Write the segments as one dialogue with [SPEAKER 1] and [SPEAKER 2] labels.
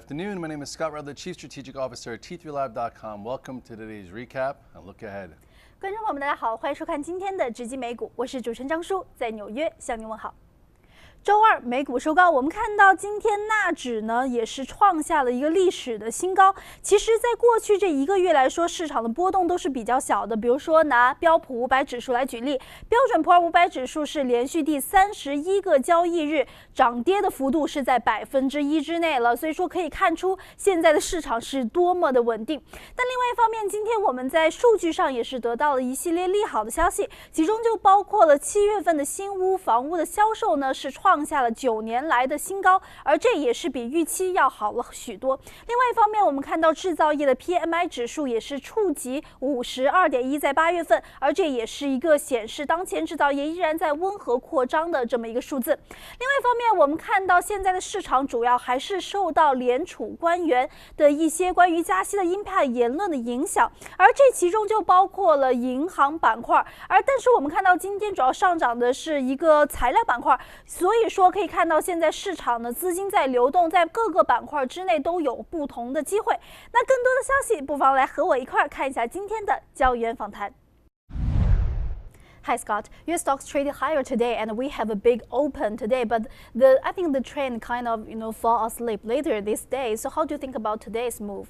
[SPEAKER 1] afternoon. My name is Scott Rudler, Chief Strategic Officer at T3Lab.com. Welcome to today's recap and look ahead.
[SPEAKER 2] 观众朋友们，大家好，欢迎收看今天的直击美股，我是主持人张舒，在纽约向您问好。周二美股收高，我们看到今天纳指呢也是创下了一个历史的新高。其实，在过去这一个月来说，市场的波动都是比较小的。比如说拿标普500指数来举例，标准普尔500指数是连续第31个交易日涨跌的幅度是在1%之内了，所以说可以看出现在的市场是多么的稳定。但另外一方面，今天我们在数据上也是得到了一系列利好的消息，其中就包括了7月份的新屋房屋的销售呢是创下了9年来的新高，而这也是比预期要好了许多。另外一方面，我们看到制造业的 PMI 指数也是触及52.1，在8月份，而这也是一个显示当前制造业依然在温和扩张的这么一个数字。另外一方面，我们看到现在的市场主要还是受到联储官员的一些关于加息的鹰派言论的影响，而这其中就包括了银行板块，但是我们看到今天主要上涨的是一个材料板块，所以说可以看到现在市场的资金在流动，在各个板块之内都有不同的机会。那更多的消息，不妨来和我一块看一下今天的交易员访谈。Hi Scott, your stocks traded higher today, and we have a big open today. But I think the trend kind of fall asleep later this day. So how do you think about today's move?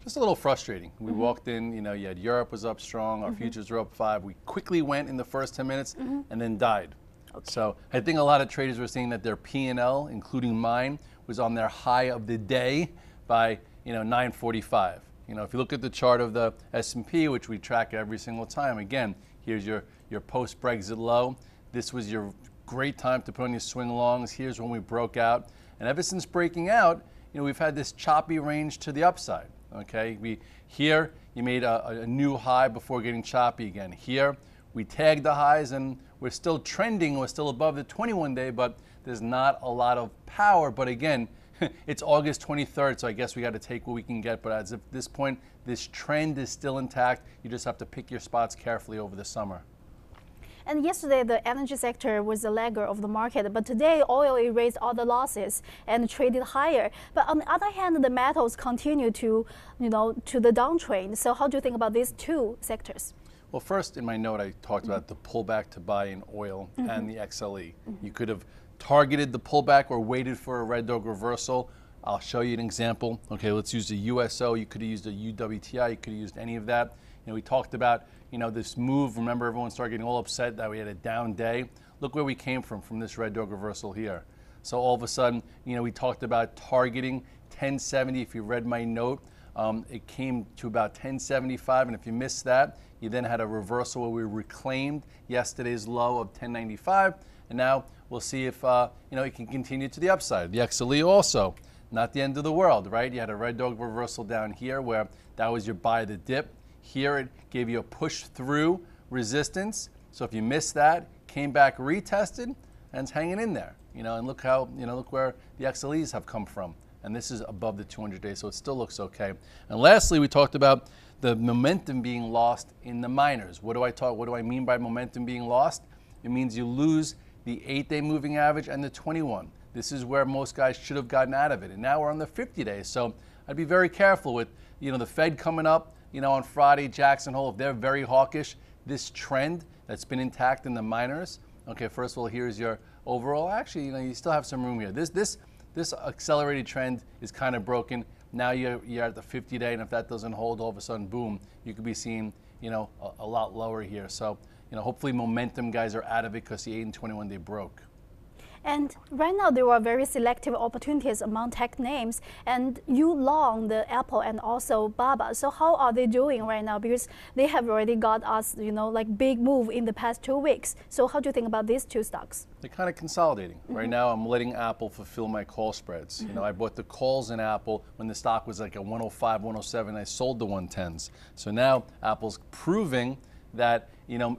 [SPEAKER 1] Just a little frustrating. We walked in, you had Europe was up strong, our futures were up 5. We quickly went in the first 10 minutes and then died. Okay. So I think a lot of traders were seeing that their P&L, including mine, was on their high of the day by 9:45. If you look at the chart of the S&P, which we track every single time, again, here's your post-Brexit low. This was your great time to put on your swing longs. Here's when we broke out. And ever since breaking out, we've had this choppy range to the upside. Okay, here you made a new high before getting choppy again. Here we tagged the highs and we're still trending. We're still above the 21-day, but there's not a lot of power. But again, it's August 23rd, so I guess we got to take what we can get. But as of this point, this trend is still intact. You just have to pick your spots carefully over the summer.
[SPEAKER 2] And yesterday, the energy sector was the laggard of the market, but today oil erased all the losses and traded higher. But on the other hand, the metals continue to the downtrend. So how do you think about these two sectors?
[SPEAKER 1] Well, first in my note, I talked about the pullback to buy in oil and the XLE. You could have targeted the pullback or waited for a red dog reversal. I'll show you an example. Okay, let's use the USO. You could have used a UWTI. You could have used any of that. We talked about this move. Remember, everyone started getting all upset that we had a down day. Look where we came from this red dog reversal here. So all of a sudden, we talked about targeting 1070. If you read my note, it came to about 1075, and if you missed that, you then had a reversal where we reclaimed yesterday's low of 1095, and now we'll see if it can continue to the upside. The XLE also, not the end of the world, right? You had a red dog reversal down here where that was your buy the dip. Here it gave you a push through resistance. So if you missed that, came back, retested, and it's hanging in there. And look how, look where the XLEs have come from. And this is above the 200-day, so it still looks okay. And lastly, we talked about the momentum being lost in the miners. What do I mean by momentum being lost? It means you lose the 8-day moving average and the 21. This is where most guys should have gotten out of it. And now we're on the 50-day. So I'd be very careful with, the Fed coming up, on Friday, Jackson Hole. If they're very hawkish, this trend that's been intact in the miners. Okay, first of all, here's your overall. Actually, you still have some room here. This accelerated trend is kind of broken. Now you're at the 50-day, and if that doesn't hold, all of a sudden, boom, you could be seeing, a lot lower here. So, hopefully momentum guys are out of it because the 8 and 21 they broke.
[SPEAKER 2] And right now, there are very selective opportunities among tech names, and you long the Apple and also Baba. So how are they doing right now? Because they have already got us, like big move in the past 2 weeks. So how do you think about these two stocks?
[SPEAKER 1] They're kind of consolidating. Right now, I'm letting Apple fulfill my call spreads. I bought the calls in Apple when the stock was like a 105, 107. I sold the 110s. So now Apple's proving that,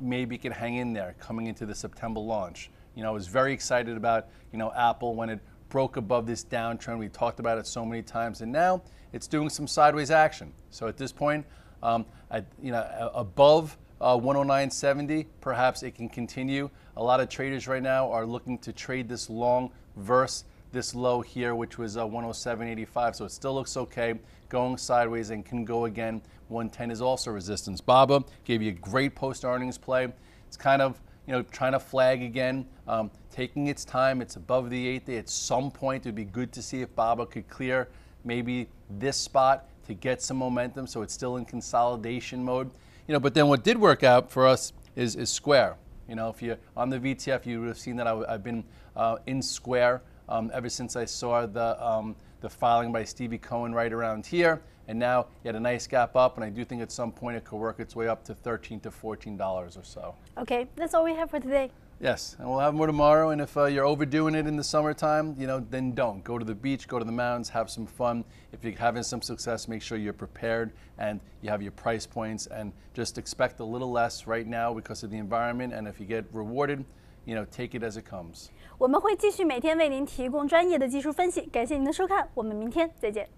[SPEAKER 1] maybe it can hang in there coming into the September launch. I was very excited about, Apple when it broke above this downtrend. We talked about it so many times, and now it's doing some sideways action. So at this point, above 109.70, perhaps it can continue. A lot of traders right now are looking to trade this long versus this low here, which was 107.85. So it still looks okay, going sideways and can go again. 110 is also resistance. BABA gave you a great post-earnings play. It's kind of, trying to flag again, taking its time. It's above the 8-day. At some point, it would be good to see if BABA could clear maybe this spot to get some momentum. So it's still in consolidation mode. But then what did work out for us is Square. If you're on the VTF, you would have seen that I've been in Square ever since I saw the filing by Stevie Cohen right around here. And now you had a nice gap up, and I do think at some point it could work its way up to $13 to $14 or so.
[SPEAKER 2] Okay, that's all we have for today.
[SPEAKER 1] Yes, and we'll have more tomorrow. And if you're overdoing it in the summertime, then don't. Go to the beach, go to the mountains, have some fun. If you're having some success, make sure you're prepared and you have your price points, and just expect a little less right now because of the environment. And if you get rewarded, take it as it comes.
[SPEAKER 2] 我们会继续每天为您提供专业的技术分析。感谢您的收看，我们明天再见。